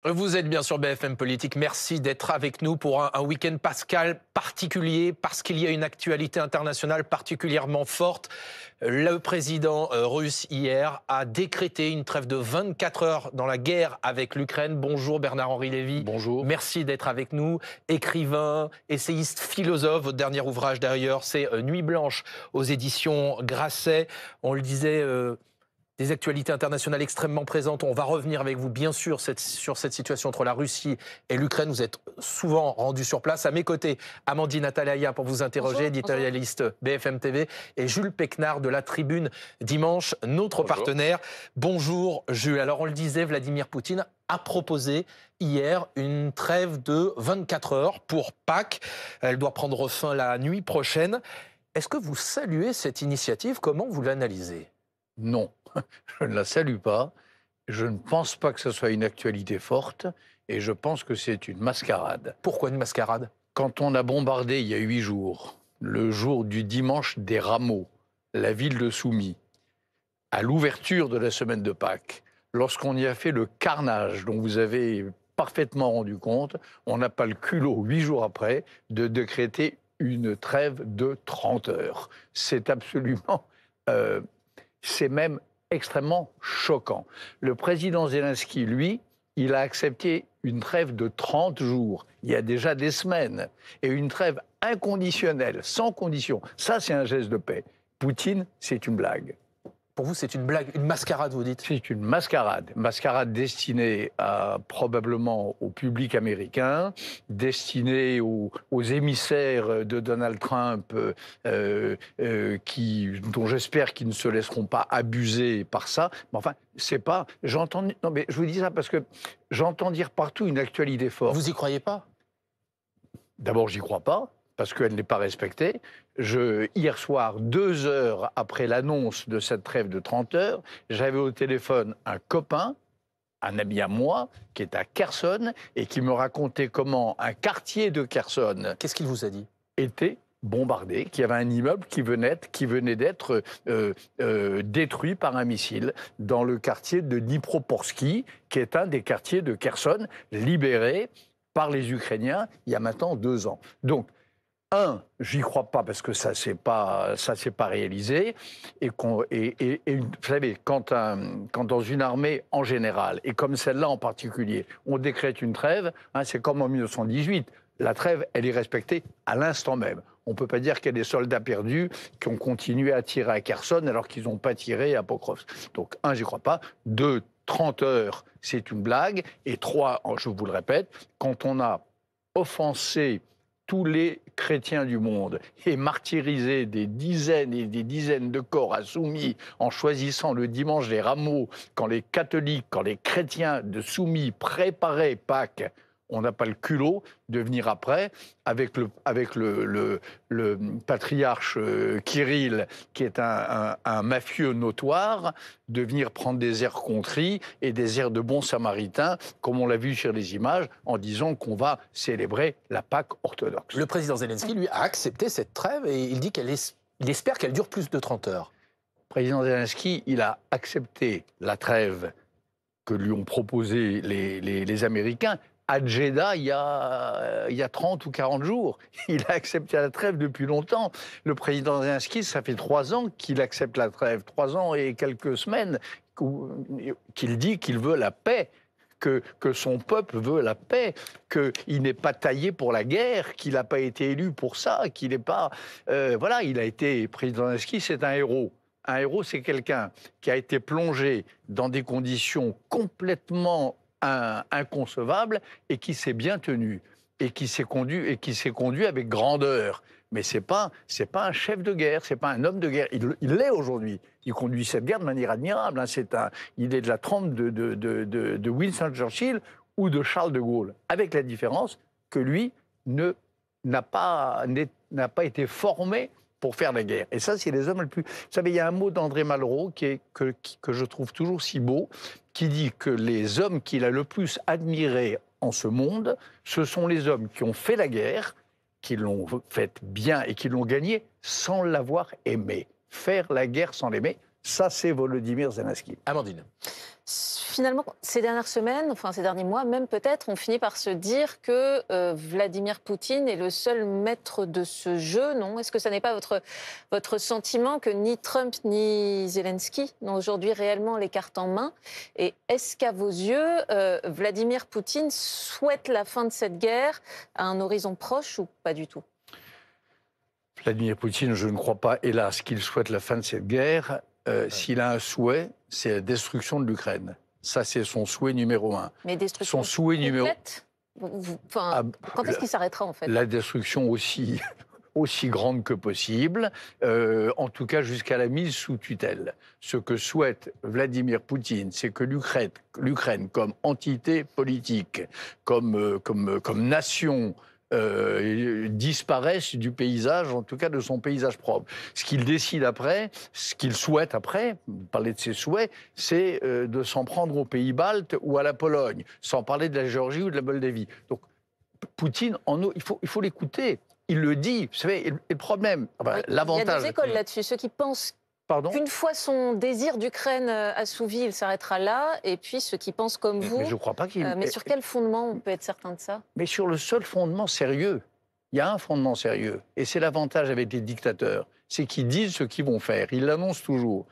Vous êtes bien sur BFM Politique. Merci d'être avec nous pour un week-end pascal particulier parce qu'il y a une actualité internationale particulièrement forte. Le président russe hier a décrété une trêve de 24 heures dans la guerre avec l'Ukraine. Bonjour Bernard-Henri Lévy. Bonjour. Merci d'être avec nous. Écrivain, essayiste, philosophe. Votre dernier ouvrage d'ailleurs, c'est Nuit blanche aux éditions Grasset. On le disait... Des actualités internationales extrêmement présentes. On va revenir avec vous, bien sûr, sur cette situation entre la Russie et l'Ukraine. Vous êtes souvent rendu sur place. À mes côtés, Amandine Atalaya pour vous interroger, éditorialiste BFM TV, et Jules Péquenard de La Tribune Dimanche, notre partenaire. Bonjour Jules. Alors on le disait, Vladimir Poutine a proposé hier une trêve de 24 heures pour Pâques. Elle doit prendre fin la nuit prochaine. Est-ce que vous saluez cette initiative? Comment vous l'analysez? Non, je ne la salue pas. Je ne pense pas que ce soit une actualité forte et je pense que c'est une mascarade. Pourquoi une mascarade? Quand on a bombardé il y a 8 jours, le jour du dimanche des Rameaux, la ville de Soumy, à l'ouverture de la semaine de Pâques, lorsqu'on y a fait le carnage dont vous avez parfaitement rendu compte, on n'a pas le culot 8 jours après de décréter une trêve de 30 heures. C'est absolument... c'est même extrêmement choquant. Le président Zelensky, lui, il a accepté une trêve de 30 jours, il y a déjà des semaines, et une trêve inconditionnelle, sans condition. Ça, c'est un geste de paix. Poutine, c'est une blague. Pour vous, c'est une blague, une mascarade, vous dites? C'est une mascarade. Mascarade destinée probablement au public américain, destinée aux émissaires de Donald Trump, dont j'espère qu'ils ne se laisseront pas abuser par ça. Mais enfin, c'est pas... Non, mais je vous dis ça parce que j'entends dire partout une actualité forte. Vous y croyez pas? D'abord, j'y crois pas, parce qu'elle n'est pas respectée. Hier soir, 2 heures après l'annonce de cette trêve de 30 heures, j'avais au téléphone un copain, un ami à moi, qui est à Kherson, et qui me racontait comment un quartier de Kherson... Qu'est-ce qu'il vous a dit? ...était bombardé, qu'il y avait un immeuble qui venait d'être détruit par un missile dans le quartier de Dnipropetrovsk, qui est un des quartiers de Kherson, libéré par les Ukrainiens il y a maintenant 2 ans. Donc, j'y crois pas parce que ça s'est pas réalisé. Vous savez, quand dans une armée en général, et comme celle-là en particulier, on décrète une trêve, c'est comme en 1918. La trêve, elle est respectée à l'instant même. On ne peut pas dire qu'il y a des soldats perdus qui ont continué à tirer à Kherson alors qu'ils n'ont pas tiré à Pokrovsk. Donc, j'y crois pas. 2, 30 heures, c'est une blague. Et 3, je vous le répète, quand on a offensé tous les chrétiens du monde et martyrisé des dizaines et des dizaines de corps à Soumy en choisissant le dimanche des Rameaux, quand les catholiques, quand les chrétiens de Soumy préparaient Pâques, on n'a pas le culot de venir après, avec le patriarche Kirill, qui est un mafieux notoire, de venir prendre des airs contris et des airs de bons samaritains, comme on l'a vu sur les images, en disant qu'on va célébrer la Pâque orthodoxe. Le président Zelensky, lui, a accepté cette trêve et il dit il espère qu'elle dure plus de 30 heures. Le président Zelensky, il a accepté la trêve que lui ont proposée les Américains, à Jeddah, il y a 30 ou 40 jours. Il a accepté la trêve depuis longtemps. Le président Zelensky, ça fait 3 ans qu'il accepte la trêve, 3 ans et quelques semaines, qu'il dit qu'il veut la paix, que son peuple veut la paix, qu'il n'est pas taillé pour la guerre, qu'il n'a pas été élu pour ça, qu'il n'est pas... voilà, il a été président Zelensky, c'est un héros. Un héros, c'est quelqu'un qui a été plongé dans des conditions complètement inconcevable et qui s'est bien tenu et qui s'est conduit avec grandeur. Mais c'est pas un chef de guerre, c'est pas un homme de guerre. Il l'est aujourd'hui. Il conduit cette guerre de manière admirable. Il est de la trempe de Winston Churchill ou de Charles de Gaulle, avec la différence que lui n'a pas été formé pour faire la guerre. Et ça, c'est les hommes les plus... Vous savez, il y a un mot d'André Malraux que je trouve toujours si beau, qui dit que les hommes qu'il a le plus admirés en ce monde, ce sont les hommes qui ont fait la guerre, qui l'ont faite bien et qui l'ont gagnée sans l'avoir aimée. Faire la guerre sans l'aimer, ça, c'est Volodymyr Zelensky. Amandine. Finalement, ces dernières semaines, enfin ces derniers mois même peut-être, on finit par se dire que Vladimir Poutine est le seul maître de ce jeu, non? Est-ce que ça n'est pas votre sentiment que ni Trump ni Zelensky n'ont aujourd'hui réellement les cartes en main? Et est-ce qu'à vos yeux, Vladimir Poutine souhaite la fin de cette guerre à un horizon proche ou pas du tout? Vladimir Poutine, je ne crois pas, hélas, qu'il souhaite la fin de cette guerre. S'il a un souhait, c'est la destruction de l'Ukraine. Ça, c'est son souhait numéro un. Mais destruction Son souhait numéro... Enfin, quand est-ce qu'il s'arrêtera, en fait? La destruction aussi, aussi grande que possible, en tout cas jusqu'à la mise sous tutelle. Ce que souhaite Vladimir Poutine, c'est que l'Ukraine, comme entité politique, comme nation, disparaissent du paysage, en tout cas de son paysage propre. Ce qu'il décide après, ce qu'il souhaite après, vous parlez de ses souhaits, c'est de s'en prendre aux pays baltes ou à la Pologne, sans parler de la Géorgie ou de la Moldavie. Donc Poutine, il faut l'écouter. Il le dit, vous savez, et le problème, oui, l'avantage... Il y a des écoles là-dessus, ceux qui pensent qu'une fois son désir d'Ukraine assouvi, il s'arrêtera là, et puis ceux qui pensent comme vous. Mais je ne crois pas qu'il... mais sur quel fondement on peut être certain de ça? Mais sur le seul fondement sérieux. Il y a un fondement sérieux, et c'est l'avantage avec les dictateurs, c'est qu'ils disent ce qu'ils vont faire, ils l'annoncent toujours.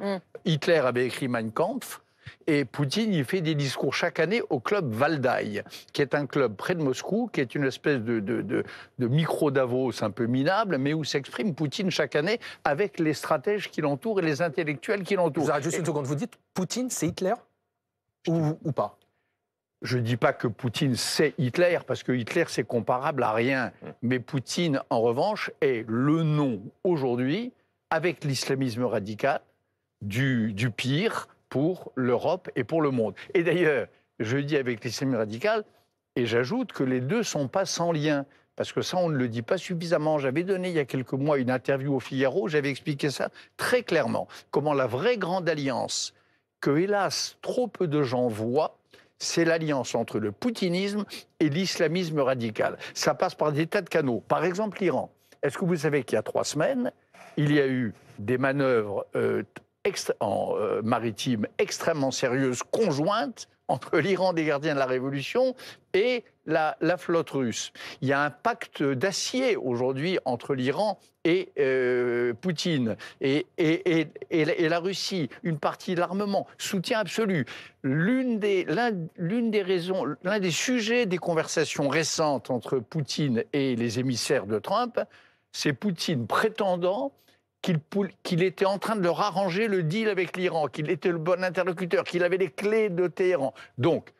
Hitler avait écrit Mein Kampf, et Poutine, il fait des discours chaque année au club Valdai, qui est un club près de Moscou, qui est une espèce de micro-Davos un peu minable, mais où s'exprime Poutine chaque année avec les stratèges qui l'entourent et les intellectuels qui l'entourent. Vous arrêtez juste une seconde, vous dites Poutine, c'est Hitler ou pas? Je ne dis pas que Poutine, c'est Hitler, parce que Hitler, c'est comparable à rien. Mais Poutine, en revanche, est le nom, aujourd'hui, avec l'islamisme radical, du pire pour l'Europe et pour le monde. Et d'ailleurs, je dis avec l'islamisme radical, et j'ajoute que les deux ne sont pas sans lien. Parce que ça, on ne le dit pas suffisamment. J'avais donné il y a quelques mois une interview au Figaro, j'avais expliqué ça très clairement. Comment la vraie grande alliance, que hélas, trop peu de gens voient, c'est l'alliance entre le poutinisme et l'islamisme radical. Ça passe par des tas de canaux. Par exemple, l'Iran. Est-ce que vous savez qu'il y a 3 semaines, il y a eu des manœuvres maritimes extrêmement sérieuses, conjointes, entre l'Iran des gardiens de la Révolution et la flotte russe. Il y a un pacte d'acier aujourd'hui entre l'Iran et Poutine et la Russie, une partie de l'armement, soutien absolu. L'un des sujets des conversations récentes entre Poutine et les émissaires de Trump, c'est Poutine prétendant qu'il était en train de leur arranger le deal avec l'Iran, qu'il était le bon interlocuteur, qu'il avait les clés de Téhéran. Donc,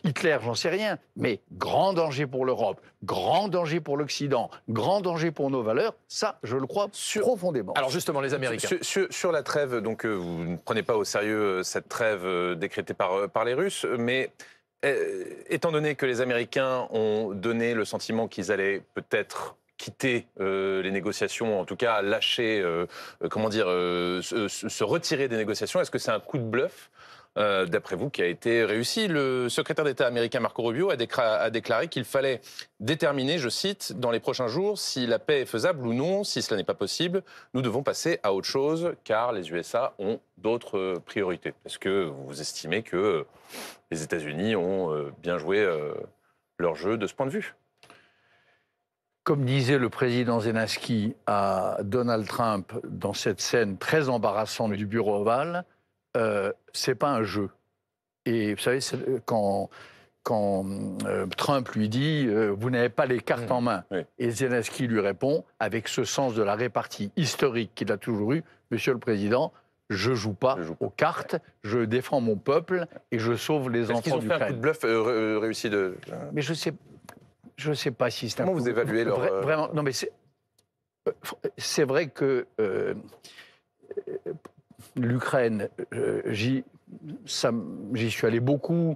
Hitler, j'en sais rien, mais grand danger pour l'Europe, grand danger pour l'Occident, grand danger pour nos valeurs, ça, je le crois profondément. Alors justement, les Américains. Sur la trêve, donc vous ne prenez pas au sérieux cette trêve décrétée par les Russes, mais étant donné que les Américains ont donné le sentiment qu'ils allaient peut-être quitter les négociations, en tout cas lâcher, se retirer des négociations, est-ce que c'est un coup de bluff d'après vous, qui a été réussi? Le secrétaire d'État américain Marco Rubio a déclaré qu'il fallait déterminer, je cite, dans les prochains jours, si la paix est faisable ou non. Si cela n'est pas possible, nous devons passer à autre chose, car les USA ont d'autres priorités. Est-ce que vous estimez que les États-Unis ont bien joué leur jeu de ce point de vue? Comme disait le président Zelensky à Donald Trump dans cette scène très embarrassante du bureau ovale, c'est pas un jeu. Et vous savez, quand Trump lui dit vous n'avez pas les cartes en main, et Zelensky lui répond avec ce sens de la répartie historique qu'il a toujours eu, Monsieur le Président, je joue pas aux cartes, je défends mon peuple et je sauve les enfants d'Ukraine. Est-ce qu'ils ont fait un coup de bluff réussi de... Mais je sais pas si c'est un coup... Comment vous évaluez leur... Vraiment, non mais c'est vrai que l'Ukraine, j'y suis allé beaucoup.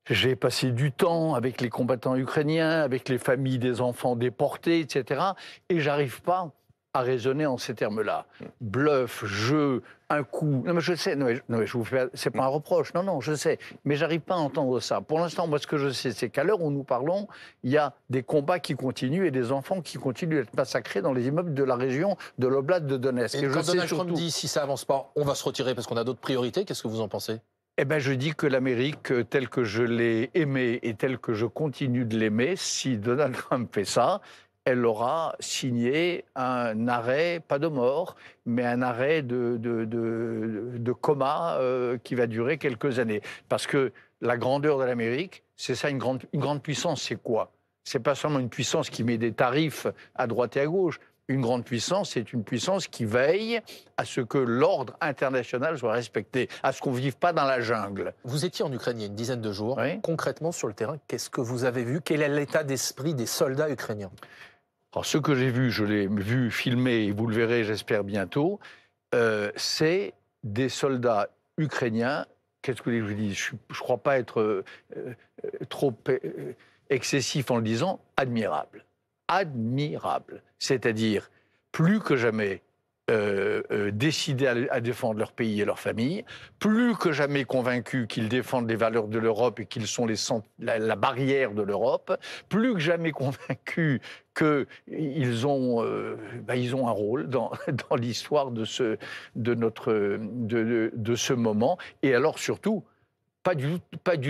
J'ai passé du temps avec les combattants ukrainiens, avec les familles des enfants déportés, etc. Et j'arrive pas à raisonner en ces termes-là. Bluff, jeu, un coup. Non mais je sais, non mais je vous fais, c'est pas un reproche, non, je sais. Mais j'arrive pas à entendre ça. Pour l'instant, moi ce que je sais, c'est qu'à l'heure où nous parlons, il y a des combats qui continuent et des enfants qui continuent d'être massacrés dans les immeubles de la région de l'Oblast de Donetsk. Et quand Donald Trump dit, si ça avance pas, on va se retirer parce qu'on a d'autres priorités, qu'est-ce que vous en pensez? Eh bien, je dis que l'Amérique, telle que je l'ai aimée et telle que je continue de l'aimer, si Donald Trump fait ça, elle aura signé un arrêt, pas de mort, mais un arrêt de coma qui va durer quelques années. Parce que la grandeur de l'Amérique, c'est ça, une grande puissance, c'est quoi? C'est pas seulement une puissance qui met des tarifs à droite et à gauche. Une grande puissance, c'est une puissance qui veille à ce que l'ordre international soit respecté, à ce qu'on ne vive pas dans la jungle. Vous étiez en Ukraine il y a une dizaine de jours. Oui. Concrètement, sur le terrain, qu'est-ce que vous avez vu? Quel est l'état d'esprit des soldats ukrainiens? Alors, ce que j'ai vu, je l'ai vu filmer, et vous le verrez, j'espère, bientôt, c'est des soldats ukrainiens. Qu'est-ce que je vous dis? Je ne crois pas être trop excessif en le disant, admirables. Admirables. C'est-à-dire, plus que jamais, décidés à défendre leur pays et leur famille, plus que jamais convaincus qu'ils défendent les valeurs de l'Europe et qu'ils sont la barrière de l'Europe, plus que jamais convaincus qu'ils ont, ils ont un rôle dans l'histoire de ce moment. Et alors surtout, pas du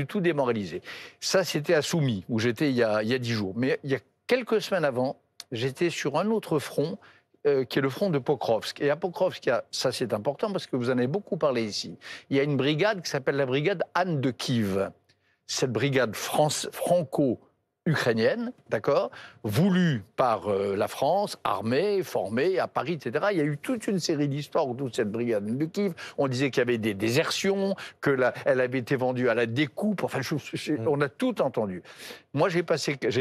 tout démoralisé. Ça, c'était à Soumy, où j'étais il y a 10 jours. Mais il y a quelques semaines avant, j'étais sur un autre front, qui est le front de Pokrovsk. Et à Pokrovsk, ça c'est important parce que vous en avez beaucoup parlé ici, il y a une brigade qui s'appelle la brigade Anne de Kiev. Cette brigade franco-ukrainienne, d'accord, voulue par la France, armée, formée à Paris, etc. Il y a eu toute une série d'histoires autour de cette brigade de Kiev. On disait qu'il y avait des désertions, qu'elle avait été vendue à la découpe. Enfin, on a tout entendu. Moi, j'ai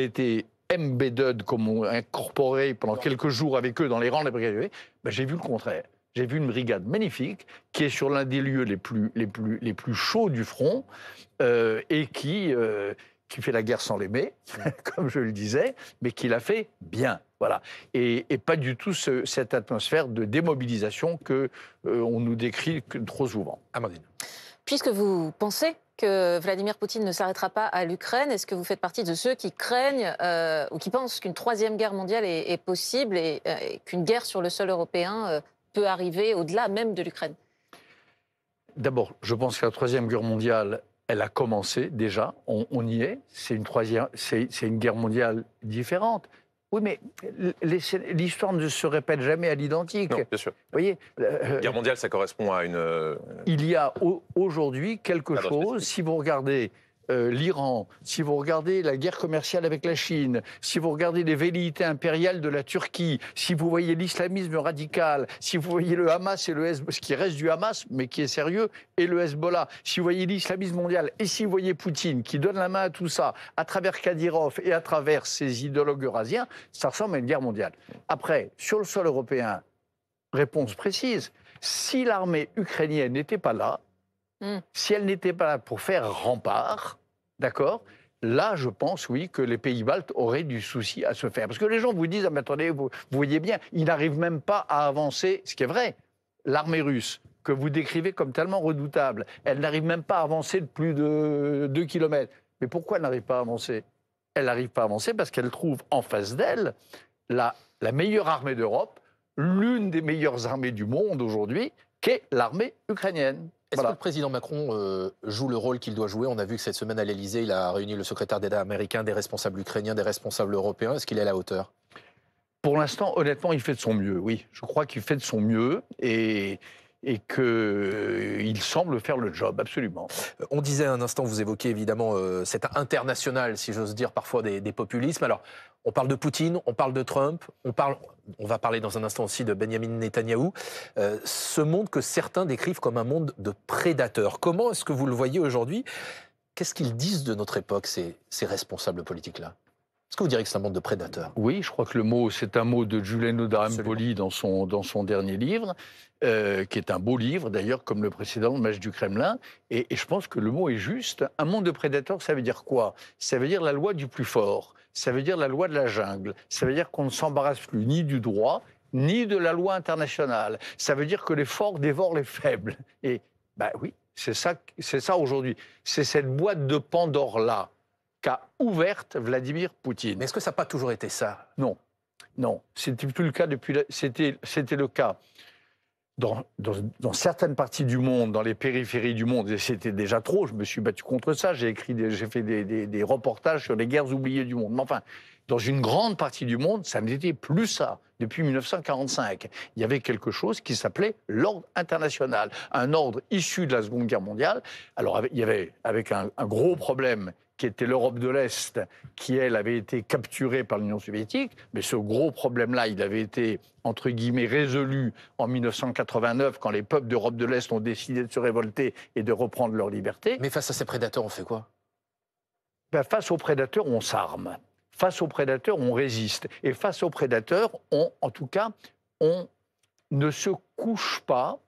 été embedded, comme incorporé pendant quelques jours avec eux dans les rangs de la brigade, ben, j'ai vu le contraire. J'ai vu une brigade magnifique qui est sur l'un des lieux les plus chauds du front et qui fait la guerre sans l'aimer, comme je le disais, mais qui l'a fait bien. Voilà. Et pas du tout cette atmosphère de démobilisation qu'on nous décrit trop souvent. Amandine. Puisque vous pensez que Vladimir Poutine ne s'arrêtera pas à l'Ukraine, est-ce que vous faites partie de ceux qui craignent ou qui pensent qu'une troisième guerre mondiale est possible et qu'une guerre sur le sol européen peut arriver au-delà même de l'Ukraine? D'abord, je pense que la troisième guerre mondiale, elle a commencé déjà, on y est. C'est une guerre mondiale différente. Oui, mais l'histoire ne se répète jamais à l'identique. Non, bien sûr. Vous voyez, guerre mondiale, ça correspond à une... Il y a aujourd'hui quelque chose, si vous regardez l'Iran, si vous regardez la guerre commerciale avec la Chine, si vous regardez les velléités impériales de la Turquie, si vous voyez l'islamisme radical, si vous voyez le Hamas et le Hezbollah, ce qui reste du Hamas, mais qui est sérieux, et le Hezbollah, si vous voyez l'islamisme mondial, et si vous voyez Poutine qui donne la main à tout ça, à travers Kadyrov et à travers ses idéologues eurasiens, ça ressemble à une guerre mondiale. Après, sur le sol européen, réponse précise, si l'armée ukrainienne n'était pas là, si elle n'était pas là pour faire rempart, d'accord, là, je pense, oui, que les pays baltes auraient du souci à se faire. Parce que les gens vous disent, ah, mais attendez, vous voyez bien, ils n'arrivent même pas à avancer, ce qui est vrai. L'armée russe, que vous décrivez comme tellement redoutable, elle n'arrive même pas à avancer de plus de 2 km. Mais pourquoi elle n'arrive pas à avancer? Elle n'arrive pas à avancer parce qu'elle trouve en face d'elle la meilleure armée d'Europe, l'une des meilleures armées du monde aujourd'hui, qu'est l'armée ukrainienne. Est-ce que le président Macron joue le rôle qu'il doit jouer? On a vu que cette semaine à l'Élysée, il a réuni le secrétaire d'État américain, des responsables ukrainiens, des responsables européens. Est-ce qu'il est à la hauteur? Pour l'instant, honnêtement, il fait de son mieux, oui. Je crois qu'il fait de son mieux et qu'il semble faire le job, absolument. On disait un instant, vous évoquiez évidemment cet international, si j'ose dire, parfois des populismes. Alors, on parle de Poutine, on parle de Trump, on va parler dans un instant aussi de Benjamin Netanyahou. Ce monde que certains décrivent comme un monde de prédateurs. Comment est-ce que vous le voyez aujourd'hui? Qu'est-ce qu'ils disent de notre époque, ces responsables politiques-là? Est-ce que vous diriez que c'est un monde de prédateurs? Oui, je crois que c'est un mot de Giuliano d'Arempoli dans son dernier livre, qui est un beau livre d'ailleurs, comme le précédent, Le Match du Kremlin. Et je pense que le mot est juste. Un monde de prédateurs, ça veut dire quoi? Ça veut dire la loi du plus fort. Ça veut dire la loi de la jungle. Ça veut dire qu'on ne s'embarrasse plus ni du droit, ni de la loi internationale. Ça veut dire que les forts dévorent les faibles. Et ben oui, c'est ça aujourd'hui. C'est cette boîte de Pandore-là qu'a ouverte Vladimir Poutine. Mais est-ce que ça n'a pas toujours été ça? Non. Non. C'était plus le cas depuis... C'était le cas dans certaines parties du monde, dans les périphéries du monde, et c'était déjà trop, je me suis battu contre ça, j'ai fait des reportages sur les guerres oubliées du monde. Mais enfin, dans une grande partie du monde, ça n'était plus ça. Depuis 1945, il y avait quelque chose qui s'appelait l'ordre international, un ordre issu de la Seconde Guerre mondiale. Alors, il y avait avec un gros problème qui était l'Europe de l'Est, qui, elle, avait été capturée par l'Union soviétique. Mais ce gros problème-là, il avait été, entre guillemets, résolu en 1989, quand les peuples d'Europe de l'Est ont décidé de se révolter et de reprendre leur liberté. Mais face à ces prédateurs, on fait quoi? Ben, face aux prédateurs, on s'arme. Face aux prédateurs, on résiste. Et face aux prédateurs, en tout cas, on ne se couche pas,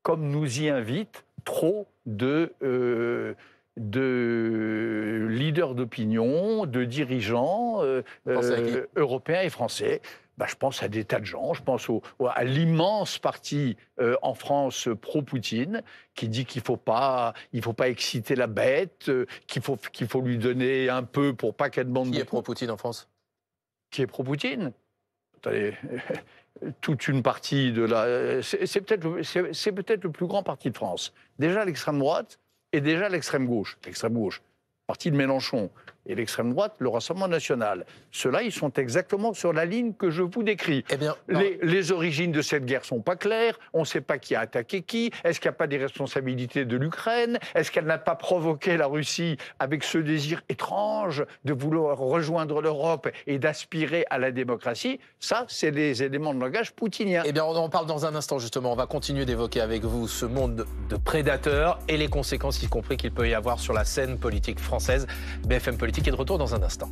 comme nous y invitent trop de leaders d'opinion, de dirigeants européens et français. Ben, je pense à des tas de gens, je pense à l'immense parti en France pro-Poutine qui dit qu'il ne faut pas exciter la bête, qu'il faut lui donner un peu pour pas qu'elle demande beaucoup. Qui est pro-Poutine en France? Qui est pro-Poutine? Attendez, toute une partie de la... C'est peut-être le plus grand parti de France. Déjà l'extrême droite et déjà l'extrême gauche. L'extrême gauche, parti de Mélenchon, et l'extrême droite, le Rassemblement national. Ceux-là, ils sont exactement sur la ligne que je vous décris. Eh bien, les origines de cette guerre sont pas claires. On ne sait pas qui a attaqué qui. Est-ce qu'il n'y a pas des responsabilités de l'Ukraine? Est-ce qu'elle n'a pas provoqué la Russie avec ce désir étrange de vouloir rejoindre l'Europe et d'aspirer à la démocratie? Ça, c'est les éléments de langage poutinien. Eh bien, on en parle dans un instant, justement. On va continuer d'évoquer avec vous ce monde de prédateurs et les conséquences, y compris qu'il peut y avoir sur la scène politique française. BFM Politique est de retour dans un instant.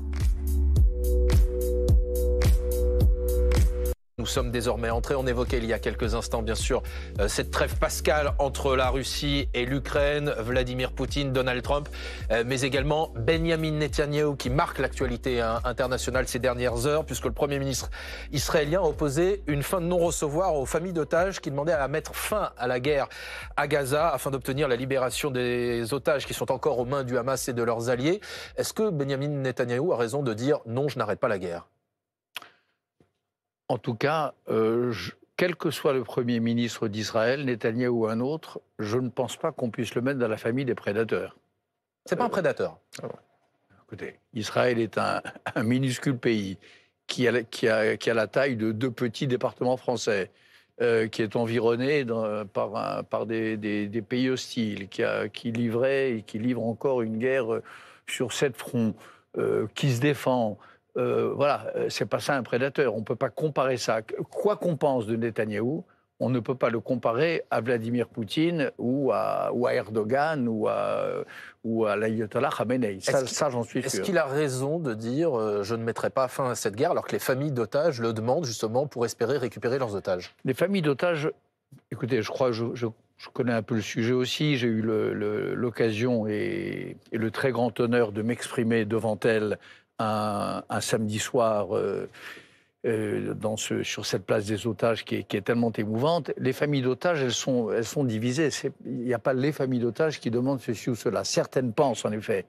Nous sommes désormais entrés, on évoquait il y a quelques instants bien sûr cette trêve pascale entre la Russie et l'Ukraine, Vladimir Poutine, Donald Trump, mais également Benyamin Netanyahou qui marque l'actualité internationale ces dernières heures puisque le Premier ministre israélien a opposé une fin de non-recevoir aux familles d'otages qui demandaient à mettre fin à la guerre à Gaza afin d'obtenir la libération des otages qui sont encore aux mains du Hamas et de leurs alliés. Est-ce que Benyamin Netanyahou a raison de dire non, je n'arrête pas la guerre ? En tout cas, quel que soit le Premier ministre d'Israël, Netanyahou ou un autre, je ne pense pas qu'on puisse le mettre dans la famille des prédateurs. C'est pas un prédateur. Écoutez, Israël est un minuscule pays qui a la taille de 2 petits départements français, qui est environné par des pays hostiles, qui livrait et qui livre encore une guerre sur 7 fronts, qui se défend. Voilà, c'est pas ça un prédateur. On ne peut pas comparer ça. Quoi qu'on pense de Netanyahou, on ne peut pas le comparer à Vladimir Poutine ou à Erdogan ou à l'ayatollah Khamenei. Ça, j'en suis sûr. Est-ce qu'il a raison de dire je ne mettrai pas fin à cette guerre alors que les familles d'otages le demandent justement pour espérer récupérer leurs otages? Les familles d'otages, écoutez, je crois, je connais un peu le sujet aussi. J'ai eu l'occasion et le très grand honneur de m'exprimer devant elles un samedi soir sur cette place des otages qui est tellement émouvante. Les familles d'otages, elles sont divisées. Il n'y a pas les familles d'otages qui demandent ceci ou cela. Certaines pensent en effet,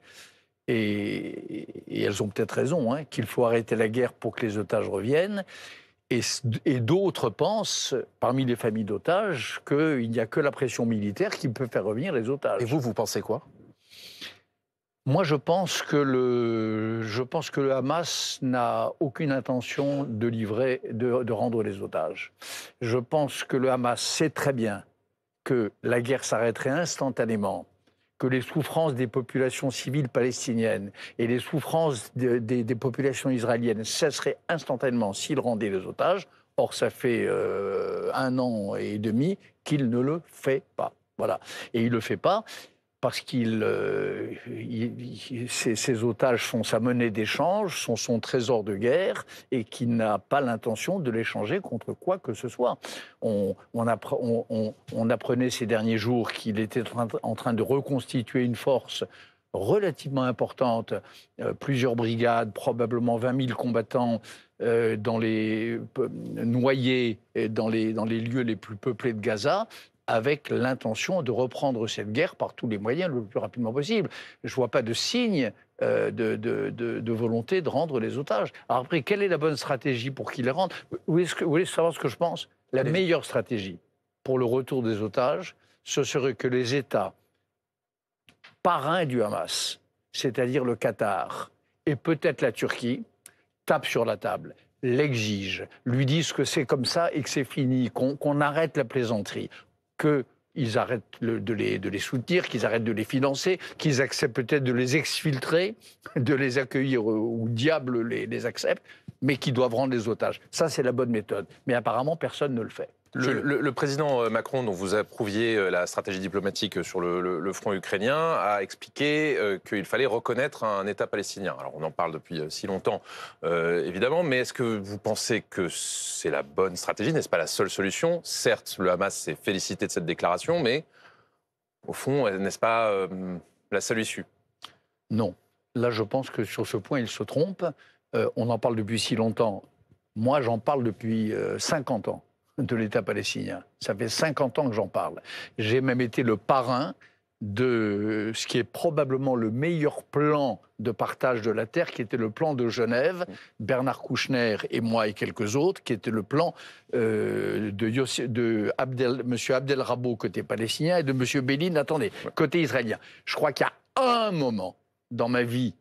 et elles ont peut-être raison, hein, qu'il faut arrêter la guerre pour que les otages reviennent. Et d'autres pensent, parmi les familles d'otages, qu'il n'y a que la pression militaire qui peut faire revenir les otages. Et vous pensez quoi ? Moi, je pense que le Hamas n'a aucune intention de rendre les otages. Je pense que le Hamas sait très bien que la guerre s'arrêterait instantanément, que les souffrances des populations civiles palestiniennes et les souffrances des populations israéliennes cesseraient instantanément s'il rendait les otages. Or, ça fait 1 an et demi qu'il ne le fait pas. Voilà. Et il ne le fait pas parce ces otages sont sa monnaie d'échange, sont son trésor de guerre, et qu'il n'a pas l'intention de l'échanger contre quoi que ce soit. On apprenait ces derniers jours qu'il était en train de reconstituer une force relativement importante, plusieurs brigades, probablement 20 000 combattants noyés dans les lieux les plus peuplés de Gaza, avec l'intention de reprendre cette guerre par tous les moyens le plus rapidement possible. Je ne vois pas de signe de volonté de rendre les otages. Alors après, quelle est la bonne stratégie pour qu'ils les rendent ? Vous voulez savoir ce que je pense ? La meilleure stratégie, pour le retour des otages, ce serait que les États parrains du Hamas, c'est-à-dire le Qatar et peut-être la Turquie, tapent sur la table, l'exigent, lui disent que c'est comme ça et que c'est fini, qu'on arrête la plaisanterie, qu'ils arrêtent de les soutenir, qu'ils arrêtent de les financer, qu'ils acceptent peut-être de les exfiltrer, de les accueillir où diable les accepte, mais qu'ils doivent rendre les otages. Ça, c'est la bonne méthode. Mais apparemment, personne ne le fait. Le président Macron, dont vous approuviez la stratégie diplomatique sur le front ukrainien, a expliqué qu'il fallait reconnaître un État palestinien. Alors on en parle depuis si longtemps, évidemment, mais est-ce que vous pensez que c'est la bonne stratégie? N'est-ce pas la seule solution? Certes, le Hamas s'est félicité de cette déclaration, mais au fond, n'est-ce pas la seule issue? Non. Là, je pense que sur ce point, il se trompe. On en parle depuis si longtemps. Moi, j'en parle depuis 50 ans. De l'État palestinien. Ça fait 50 ans que j'en parle. J'ai même été le parrain de ce qui est probablement le meilleur plan de partage de la terre, qui était le plan de Genève, Bernard Kouchner et moi et quelques autres, qui était le plan de M. Abdel Rabo côté palestinien et de M. Bélin, attendez, côté israélien. Je crois qu'il y a un moment dans ma vie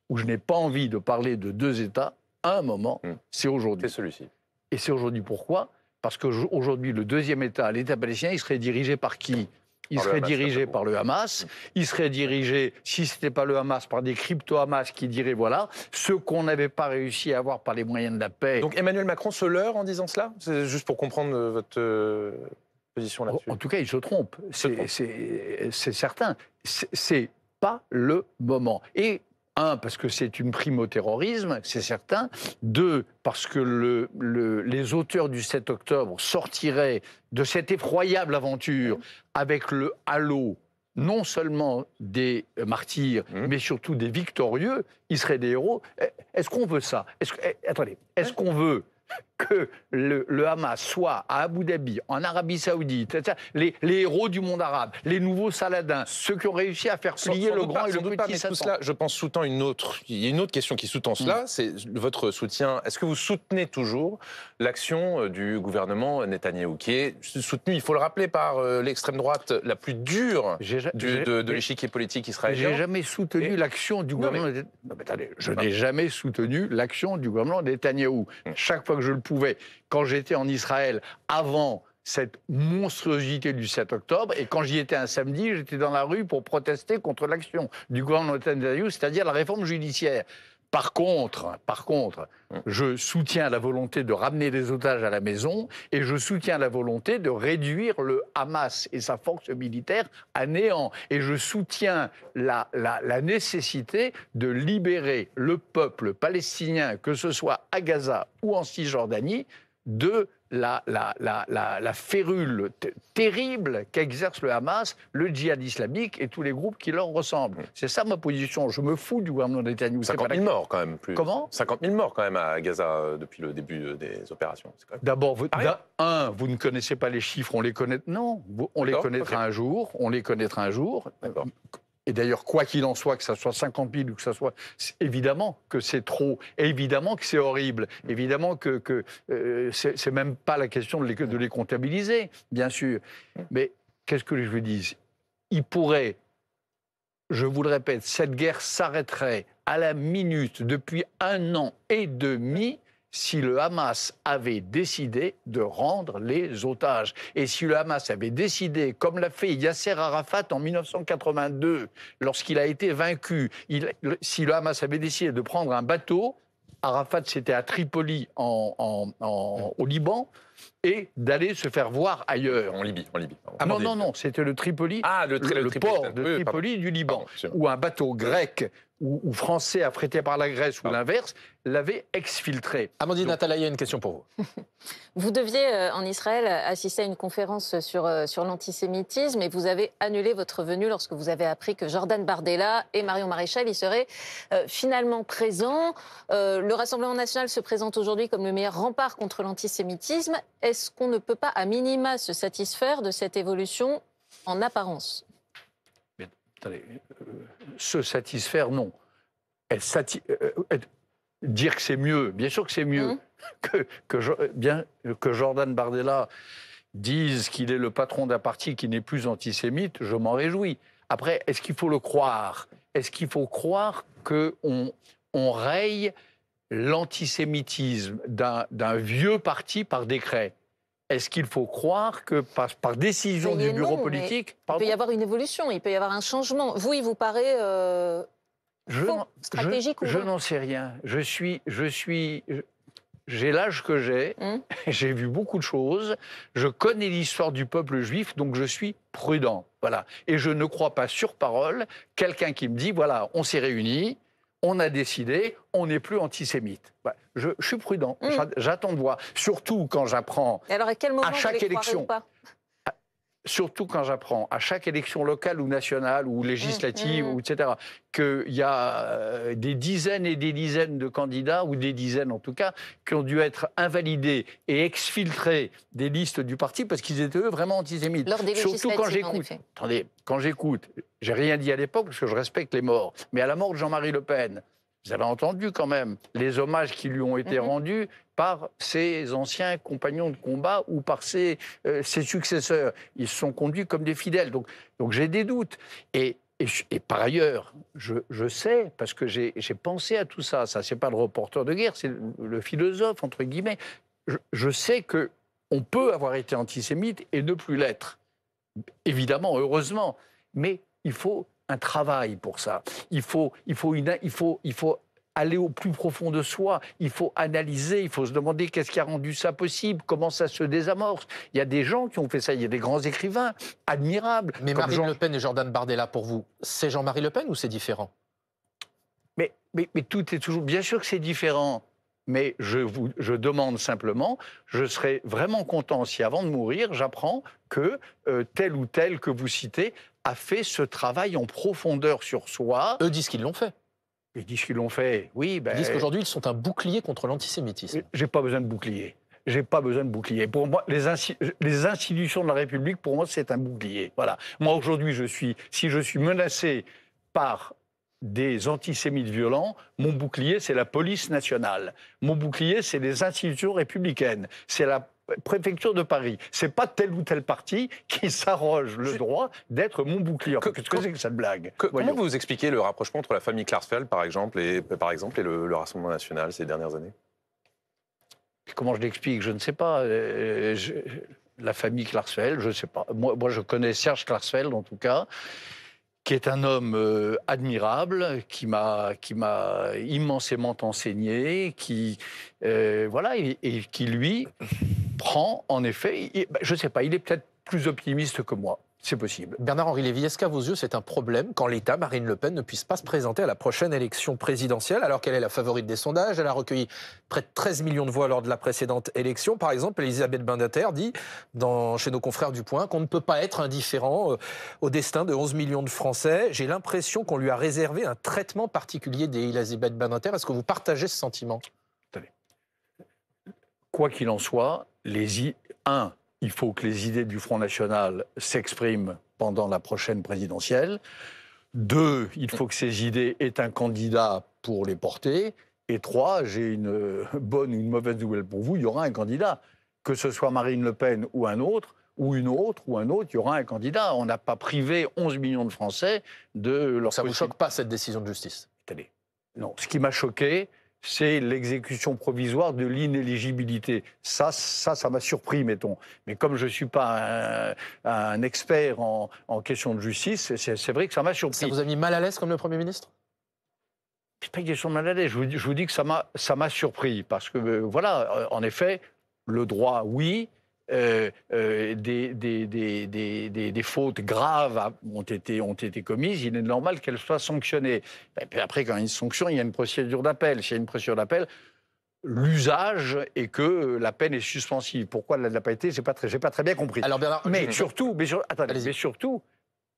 où je n'ai pas envie de parler de deux États, un moment, c'est aujourd'hui. C'est celui-ci. Et c'est aujourd'hui pourquoi ? Parce qu'aujourd'hui, le deuxième État, l'État palestinien, il serait dirigé par qui? Il serait dirigé par le Hamas. Il serait dirigé, si ce n'était pas le Hamas, par des crypto-Hamas qui diraient, voilà, ce qu'on n'avait pas réussi à avoir par les moyens de la paix. Donc Emmanuel Macron se leurre en disant cela? C'est juste pour comprendre votre position là-dessus. En tout cas, il se trompe. C'est certain. C'est pas le moment. Et un, parce que c'est une prime au terrorisme, c'est certain. Deux, parce que les auteurs du 7 octobre sortiraient de cette effroyable aventure avec le halo non seulement des martyrs, mais surtout des victorieux. Ils seraient des héros. Est-ce qu'on veut ça? Attendez, est-ce qu'on veut que le Hamas soit à Abu Dhabi, en Arabie Saoudite, les héros du monde arabe, les nouveaux Saladins, ceux qui ont réussi à faire plier le grand et le petit Satan. Tout cela, je pense, sous-tend il y a une autre question qui sous-tend cela, c'est votre soutien. Est-ce que vous soutenez toujours l'action du gouvernement Netanyahou, qui est soutenu, il faut le rappeler, par l'extrême droite la plus dure de l'échiquier politique israélien? J'ai jamais soutenu l'action du gouvernement. Je n'ai jamais soutenu l'action du gouvernement Netanyahou. Chaque fois que je le pouvais, quand j'étais en Israël, avant cette monstruosité du 7 octobre, et quand j'y étais un samedi, j'étais dans la rue pour protester contre l'action du gouvernement Netanyahou, c'est-à-dire la réforme judiciaire. Par contre, je soutiens la volonté de ramener les otages à la maison et je soutiens la volonté de réduire le Hamas et sa force militaire à néant. Et je soutiens la nécessité de libérer le peuple palestinien, que ce soit à Gaza ou en Cisjordanie, de la férule terrible qu'exerce le Hamas, le djihad islamique et tous les groupes qui leur ressemblent. C'est ça ma position. Je me fous du gouvernement Netanyahou. 50 000 morts quand même. Comment ? 50 000 morts quand même à Gaza depuis le début des opérations. D'abord, vous ne connaissez pas les chiffres, on les connaît. Non, on les connaîtra un jour. On les connaîtra un jour. D'accord. Et d'ailleurs, quoi qu'il en soit, que ça soit 50 000 ou que ça soit... Évidemment que c'est trop, évidemment que c'est horrible, évidemment que c'est même pas la question de les comptabiliser, bien sûr. Mais qu'est-ce que je vous dis? Il pourrait, je vous le répète, cette guerre s'arrêterait à la minute depuis 1 an et demi si le Hamas avait décidé de rendre les otages. Et si le Hamas avait décidé, comme l'a fait Yasser Arafat en 1982, lorsqu'il a été vaincu, si le Hamas avait décidé de prendre un bateau, Arafat c'était à Tripoli au Liban, et d'aller se faire voir ailleurs. En Libye. Non, c'était le Tripoli, le port de Tripoli du Liban, où un bateau grec ou français affrété par la Grèce ou l'inverse l'avait exfiltré. Amandine Atala, il y a une question pour vous. Vous deviez, en Israël, assister à une conférence sur l'antisémitisme et vous avez annulé votre venue lorsque vous avez appris que Jordan Bardella et Marion Maréchal y seraient finalement présents. Le Rassemblement national se présente aujourd'hui comme le meilleur rempart contre l'antisémitisme. Est-ce qu'on ne peut pas, à minima, se satisfaire de cette évolution en apparence ? Mais, attendez, se satisfaire, non. Dire que c'est mieux, bien sûr que c'est mieux que Jordan Bardella, disent qu'il est le patron d'un parti qui n'est plus antisémite, je m'en réjouis. Après, est-ce qu'il faut le croire? Est-ce qu'il faut croire qu'on raye l'antisémitisme d'un vieux parti par décret? Est-ce qu'il faut croire que par décision du bureau politique... Il peut y avoir une évolution, il peut y avoir un changement. Vous, il vous paraît stratégique ou je n'en sais rien. J'ai l'âge que j'ai, j'ai vu beaucoup de choses, je connais l'histoire du peuple juif, donc je suis prudent. Voilà. Et je ne crois pas sur parole quelqu'un qui me dit, voilà, on s'est réunis, on a décidé, on n'est plus antisémite. Voilà. Je suis prudent, j'attends de voir. Surtout quand j'apprends à chaque élection. Surtout quand j'apprends à chaque élection locale ou nationale ou législative, etc., qu'il y a des dizaines et des dizaines de candidats, ou des dizaines en tout cas, qui ont dû être invalidés et exfiltrés des listes du parti parce qu'ils étaient eux vraiment antisémites. Surtout quand j'écoute. Attendez, quand j'écoute, j'ai rien dit à l'époque parce que je respecte les morts, mais à la mort de Jean-Marie Le Pen, vous avez entendu quand même les hommages qui lui ont été rendus par ses anciens compagnons de combat ou par ses successeurs. Ils se sont conduits comme des fidèles. Donc j'ai des doutes. Et par ailleurs, je sais, parce que j'ai pensé à tout ça, ça c'est pas le reporter de guerre, c'est le philosophe, entre guillemets, je sais qu'on peut avoir été antisémite et ne plus l'être. Évidemment, heureusement, mais il faut un travail pour ça. Il faut aller au plus profond de soi, il faut analyser, il faut se demander qu'est-ce qui a rendu ça possible, comment ça se désamorce. Il y a des gens qui ont fait ça, il y a des grands écrivains admirables. Mais Marine Le Pen et Jordan Bardella, pour vous, c'est Jean-Marie Le Pen ou c'est différent? mais tout est toujours... Bien sûr que c'est différent, mais je demande simplement, je serais vraiment content si avant de mourir, j'apprends que tel ou tel que vous citez a fait ce travail en profondeur sur soi. Eux disent qu'ils l'ont fait. Ils disent qu'ils l'ont fait, oui. Ils disent qu'aujourd'hui, ils sont un bouclier contre l'antisémitisme. J'ai pas besoin de bouclier. J'ai pas besoin de bouclier. Pour moi, les institutions de la République, pour moi, c'est un bouclier. Voilà. Moi, aujourd'hui, si je suis menacé par des antisémites violents, mon bouclier, c'est la police nationale. Mon bouclier, c'est les institutions républicaines. C'est la préfecture de Paris. C'est pas tel ou tel parti qui s'arroge le droit d'être mon bouclier. Qu'est-ce que c'est que cette blague? Comment vous expliquez le rapprochement entre la famille Klarsfeld, par exemple, et le Rassemblement national ces dernières années? Comment je l'explique? Je ne sais pas. La famille Klarsfeld, je ne sais pas. Moi, je connais Serge Klarsfeld, en tout cas, qui est un homme admirable, qui m'a immensément enseigné, voilà, et qui, lui, prend, en effet, je ne sais pas, il est peut-être plus optimiste que moi. C'est possible. Bernard-Henri Lévy, est-ce qu'à vos yeux, c'est un problème quand l'État, Marine Le Pen, ne puisse pas se présenter à la prochaine élection présidentielle, alors qu'elle est la favorite des sondages? Elle a recueilli près de 13 millions de voix lors de la précédente élection. Par exemple, Elisabeth Badinter dit, chez nos confrères du Point, qu'on ne peut pas être indifférent au destin de 11 millions de Français. J'ai l'impression qu'on lui a réservé un traitement particulier d'Elisabeth Badinter. Est-ce que vous partagez ce sentiment? Quoi qu'il en soit, il faut que les idées du Front National s'expriment pendant la prochaine présidentielle. 2, il faut que ces idées aient un candidat pour les porter. Et 3, j'ai une bonne ou une mauvaise nouvelle pour vous, il y aura un candidat. Que ce soit Marine Le Pen ou un autre, ou une autre, ou un autre, il y aura un candidat. On n'a pas privé 11 millions de Français de leur... Ça ne vous choque pas, cette décision de justice? Attendez. Non, ce qui m'a choqué, c'est l'exécution provisoire de l'inéligibilité. Ça m'a surpris, mettons. Mais comme je ne suis pas un expert en question de justice, c'est vrai que ça m'a surpris. Ça vous a mis mal à l'aise comme le Premier ministre? C'est pas une question de mal à l'aise. Je vous dis que ça m'a surpris. Parce que, voilà, en effet, le droit, oui. Des fautes graves ont été commises, il est normal qu'elles soient sanctionnées. Et puis après, quand il y a une sanction, il y a une procédure d'appel. S'il y a une procédure d'appel, l'usage est que la peine est suspensive. Pourquoi elle ne l'a pas été, j'ai pas très bien compris. Alors Bernard, mais surtout,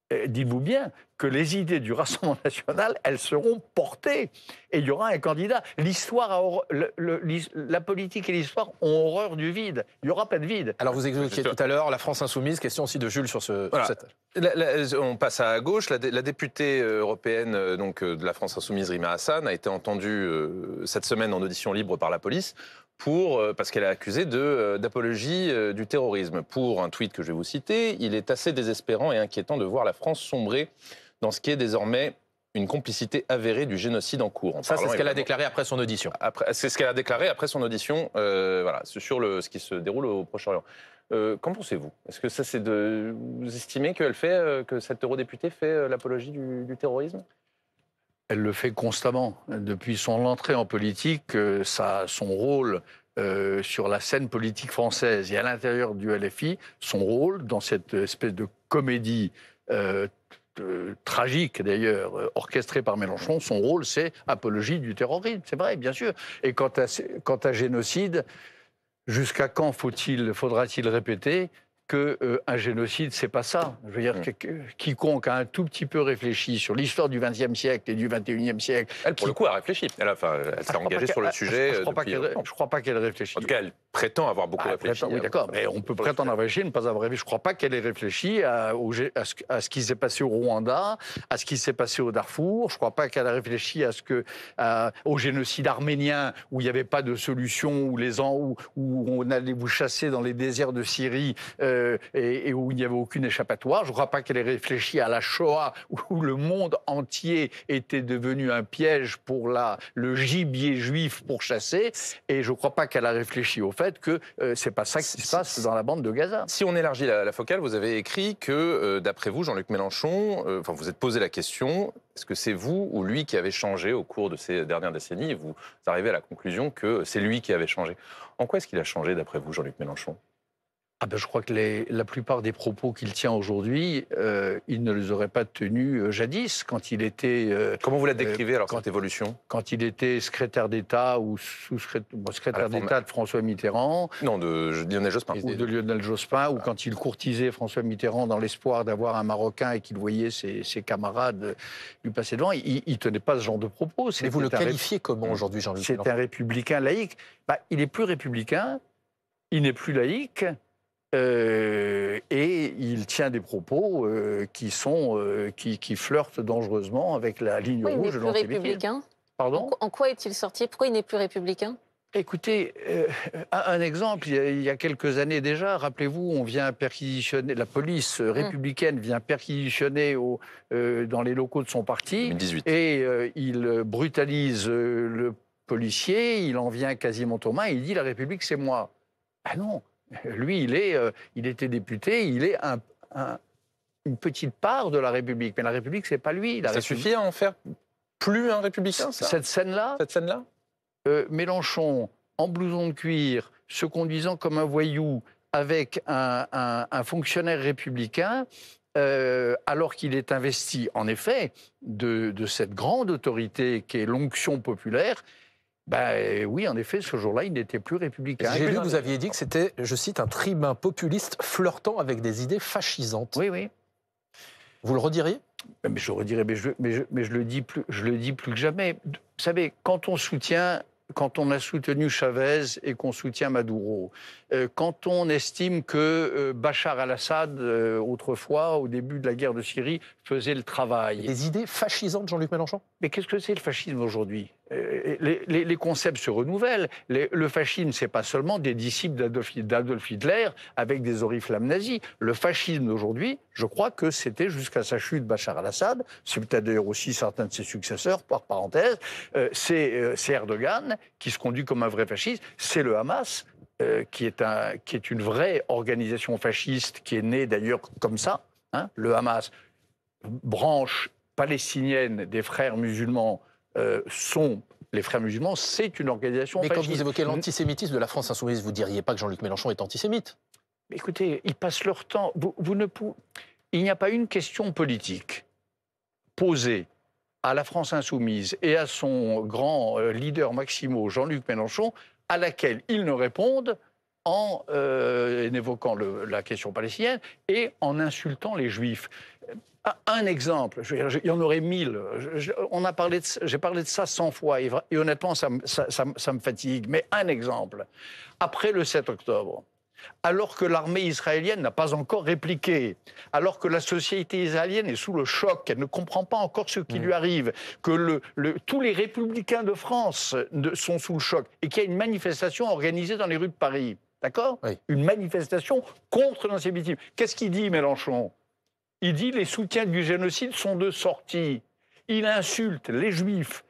dites-vous bien que les idées du Rassemblement national, elles seront portées et il y aura un candidat. La politique et l'histoire ont horreur du vide. Il n'y aura pas de vide. Alors vous évoquiez tout à l'heure la France insoumise, question aussi de Jules sur cette... On passe à gauche. La députée européenne de la France insoumise, Rima Hassan, a été entendue cette semaine en audition libre par la police parce qu'elle est accusée d'apologie du terrorisme. Pour un tweet que je vais vous citer, il est assez désespérant et inquiétant de voir la France sombrer dans ce qui est désormais une complicité avérée du génocide en cours. Ça, c'est ce qu'elle a déclaré après son audition. C'est ce qu'elle a déclaré après son audition, voilà, sur ce qui se déroule au Proche-Orient. Qu'en pensez-vous? Est-ce que ça, vous estimez que cette eurodéputée fait l'apologie du terrorisme? Elle le fait constamment. Depuis son entrée en politique, son rôle sur la scène politique française et à l'intérieur du LFI, son rôle dans cette espèce de comédie tragique d'ailleurs, orchestrée par Mélenchon, son rôle c'est apologie du terrorisme, c'est vrai, bien sûr. Et quant à génocide, jusqu'à quand faudra-t-il répéter qu'un génocide, c'est pas ça. Je veux dire, quiconque a un tout petit peu réfléchi sur l'histoire du XXe siècle et du XXIe siècle... Elle, pour le coup, a réfléchi. Elle s'est engagée sur le sujet. Je ne crois pas qu'elle réfléchit. En tout cas, elle prétend avoir beaucoup réfléchi. Oui, d'accord, mais on peut prétendre avoir réfléchi, ne pas avoir réfléchi. Je ne crois pas qu'elle ait réfléchi à ce qui s'est passé au Rwanda, à ce qui s'est passé au Darfour. Je ne crois pas qu'elle a réfléchi au génocide arménien, où il n'y avait pas de solution, où on allait vous chasser dans les déserts de Syrie, et où il n'y avait aucune échappatoire. Je ne crois pas qu'elle ait réfléchi à la Shoah, où le monde entier était devenu un piège pour le gibier juif pour chasser. Et je ne crois pas qu'elle a réfléchi au fait que c'est pas ça qui se passe dans la bande de Gaza. Si on élargit la focale, vous avez écrit que, d'après vous, Jean-Luc Mélenchon, vous êtes posé la question, est-ce que c'est vous ou lui qui avez changé au cours de ces dernières décennies, et vous arrivez à la conclusion que c'est lui qui avait changé. En quoi est-ce qu'il a changé, d'après vous, Jean-Luc Mélenchon? Je crois que la plupart des propos qu'il tient aujourd'hui, il ne les aurait pas tenus jadis, quand il était... Comment vous la décrivez, alors, cette évolution? Quand il était secrétaire d'État ou secrétaire d'État de François Mitterrand... Non, de Lionel Jospin. Ou de Lionel Jospin, ou quand il courtisait François Mitterrand dans l'espoir d'avoir un Marocain et qu'il voyait ses camarades lui passer devant, il ne tenait pas ce genre de propos. Mais vous le qualifiez comment aujourd'hui, Jean-Luc Mélenchon? C'est un républicain laïque. Il n'est plus républicain, il n'est plus laïque... et il tient des propos qui flirtent dangereusement avec la ligne rouge de l'antisémitisme. Il n'est plus républicain. Pardon ? En quoi est-il sorti? Pourquoi il n'est plus républicain? Écoutez, un exemple, il y a quelques années déjà, rappelez-vous, on vient perquisitionner, la police républicaine vient perquisitionner dans les locaux de son parti, 2018. Et il brutalise le policier, il en vient quasiment aux mains, et il dit « la République, c'est moi ». Ah non. Lui, il était député, il est une petite part de la République. Mais la République, c'est pas lui. Ça suffit à en faire plus un républicain, ça? Cette scène-là, Mélenchon, en blouson de cuir, se conduisant comme un voyou avec un fonctionnaire républicain, alors qu'il est investi, en effet, de cette grande autorité qui est l'onction populaire. Oui, en effet, ce jour-là, il n'était plus républicain. J'ai lu que vous aviez dit que c'était, je cite, un tribun populiste flirtant avec des idées fascisantes. Oui, oui. Vous le rediriez? Mais je redirais, mais je le dis plus que jamais. Vous savez, quand on a soutenu Chavez et qu'on soutient Maduro, quand on estime que Bachar al-Assad, autrefois, au début de la guerre de Syrie, faisait le travail. Des idées fascisantes, Jean-Luc Mélenchon? Mais qu'est-ce que c'est le fascisme aujourd'hui? Les concepts se renouvellent. Le fascisme, c'est pas seulement des disciples d'Adolf Hitler avec des oriflammes nazis. Le fascisme d'aujourd'hui, je crois que c'était jusqu'à sa chute Bachar al-Assad, c'est peut-être d'ailleurs aussi certains de ses successeurs, par parenthèse, c'est Erdogan qui se conduit comme un vrai fasciste, c'est le Hamas, qui est une vraie organisation fasciste, qui est née d'ailleurs comme ça, hein, le Hamas, branche palestinienne des frères musulmans, les frères musulmans, c'est une organisation fasciste. Mais quand vous évoquez l'antisémitisme de la France insoumise, vous ne diriez pas que Jean-Luc Mélenchon est antisémite? Écoutez, ils passent leur temps... Il n'y a pas une question politique posée à la France insoumise et à son grand leader Maximo, Jean-Luc Mélenchon, à laquelle ils ne répondent en évoquant la question palestinienne et en insultant les Juifs. Un exemple, il y en aurait 1000. J'ai parlé de ça 100 fois et honnêtement, ça me fatigue. Mais un exemple. Après le 7 octobre, alors que l'armée israélienne n'a pas encore répliqué, alors que la société israélienne est sous le choc, elle ne comprend pas encore ce qui lui arrive, que tous les républicains de France sont sous le choc, et qu'il y a une manifestation organisée dans les rues de Paris. D'accord ? Oui. Une manifestation contre l'antisémitisme. Qu'est-ce qu'il dit, Mélenchon ? Il dit les soutiens du génocide sont de sortie. Il insulte les Juifs,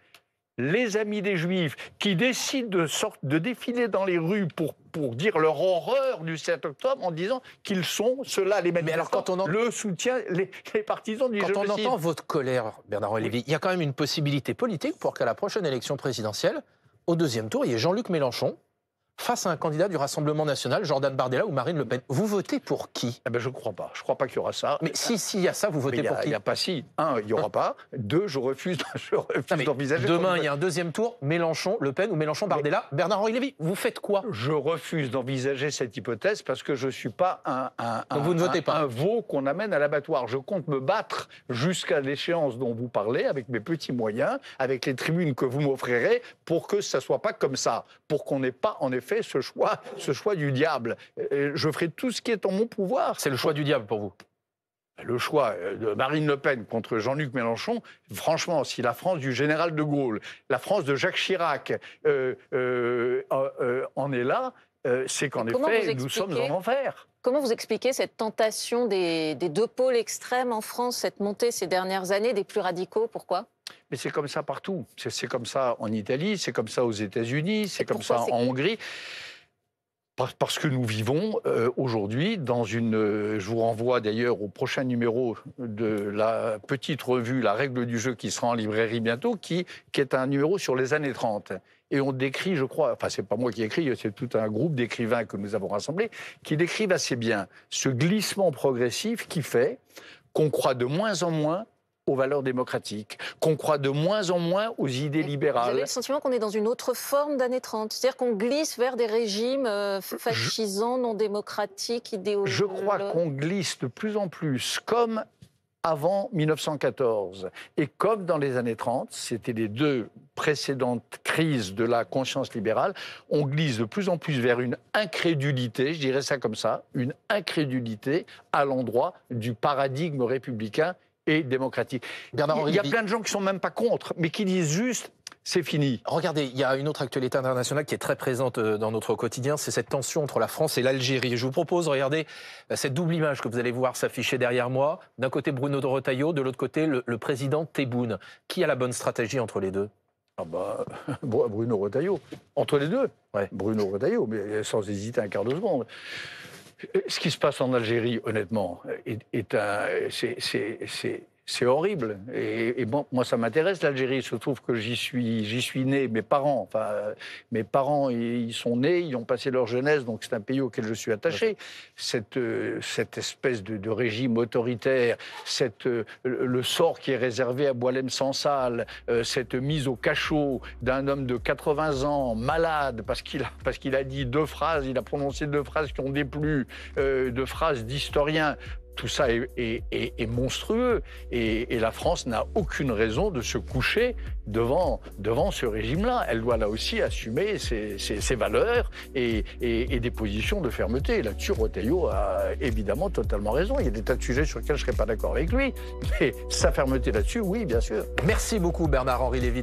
les amis des Juifs, qui décident de défiler dans les rues pour dire leur horreur du 7 octobre en disant qu'ils sont, ceux-là, les manifestants, alors quand on le soutien, les partisans du génocide. Quand on entend votre colère, Bernard-Henri Lévy, il y a quand même une possibilité politique pour qu'à la prochaine élection présidentielle, au deuxième tour, il y ait Jean-Luc Mélenchon face à un candidat du Rassemblement national, Jordan Bardella ou Marine Le Pen. Vous votez pour qui ? Eh ben, je ne crois pas. Je ne crois pas qu'il y aura ça. Mais s'il y a ça, vous votez pour qui ? Il n'y a pas si. Un, il n'y aura pas. Deux, je refuse d'envisager. Demain, il y a un deuxième tour, Mélenchon, Le Pen ou Mélenchon-Bardella. Bernard-Henri Lévy, vous faites quoi ? Je refuse d'envisager cette hypothèse parce que je ne suis pas Donc vous ne votez pas. un veau qu'on amène à l'abattoir. Je compte me battre jusqu'à l'échéance dont vous parlez, avec mes petits moyens, avec les tribunes que vous m'offrirez, pour que ça ne soit pas comme ça, pour qu'on n'ait pas, en effet, ce choix du diable. Je ferai tout ce qui est en mon pouvoir. C'est le choix du diable pour vous ? Le choix de Marine Le Pen contre Jean-Luc Mélenchon, franchement, si la France du général de Gaulle, la France de Jacques Chirac en est là, c'est qu'en effet, nous sommes en enfer. Comment vous expliquez cette tentation des deux pôles extrêmes en France, cette montée ces dernières années des plus radicaux ? Pourquoi ? Mais c'est comme ça partout. C'est comme ça en Italie, c'est comme ça aux États-Unis, c'est comme ça en Hongrie. Parce que nous vivons aujourd'hui dans une... Je vous renvoie d'ailleurs au prochain numéro de la petite revue La règle du jeu qui sera en librairie bientôt, qui est un numéro sur les années 30. Et on décrit, je crois, enfin c'est pas moi qui écris, c'est tout un groupe d'écrivains que nous avons rassemblés, qui décrivent assez bien ce glissement progressif qui fait qu'on croit de moins en moins aux valeurs démocratiques, qu'on croit de moins en moins aux idées libérales. Vous avez le sentiment qu'on est dans une autre forme d'années 30 ? C'est-à-dire qu'on glisse vers des régimes fascisants, non démocratiques, idéologiques ? Je crois qu'on glisse de plus en plus comme avant 1914. Et comme dans les années 30, c'était les deux précédentes crises de la conscience libérale, on glisse de plus en plus vers une incrédulité, je dirais ça comme ça, une incrédulité à l'endroit du paradigme républicain et démocratique. Il y a plein de gens qui ne sont même pas contre, mais qui disent juste c'est fini. Regardez, il y a une autre actualité internationale qui est très présente dans notre quotidien, c'est cette tension entre la France et l'Algérie. Je vous propose, regardez, cette double image que vous allez voir s'afficher derrière moi. D'un côté, Bruno Retailleau, de l'autre côté, le président Tebboune. Qui a la bonne stratégie entre les deux ? Ah bah, Bruno Retailleau. Entre les deux, ouais. Bruno Retailleau, mais sans hésiter un quart de seconde. Ce qui se passe en Algérie, honnêtement, c'est horrible. Et bon, moi, ça m'intéresse, l'Algérie. Il se trouve que j'y suis né. Mes parents, ils sont nés, ils ont passé leur jeunesse, donc c'est un pays auquel je suis attaché. Cette espèce de régime autoritaire, le sort qui est réservé à Boualem Sansal, cette mise au cachot d'un homme de 80 ans, malade, parce qu'il a dit deux phrases, il a prononcé deux phrases qui ont déplu, deux phrases d'historiens. Tout ça est monstrueux et la France n'a aucune raison de se coucher devant ce régime-là. Elle doit là aussi assumer ses valeurs et des positions de fermeté. Là-dessus, Retailleau a évidemment totalement raison. Il y a des tas de sujets sur lesquels je ne serais pas d'accord avec lui, mais sa fermeté là-dessus, oui, bien sûr. Merci beaucoup Bernard-Henri Lévy.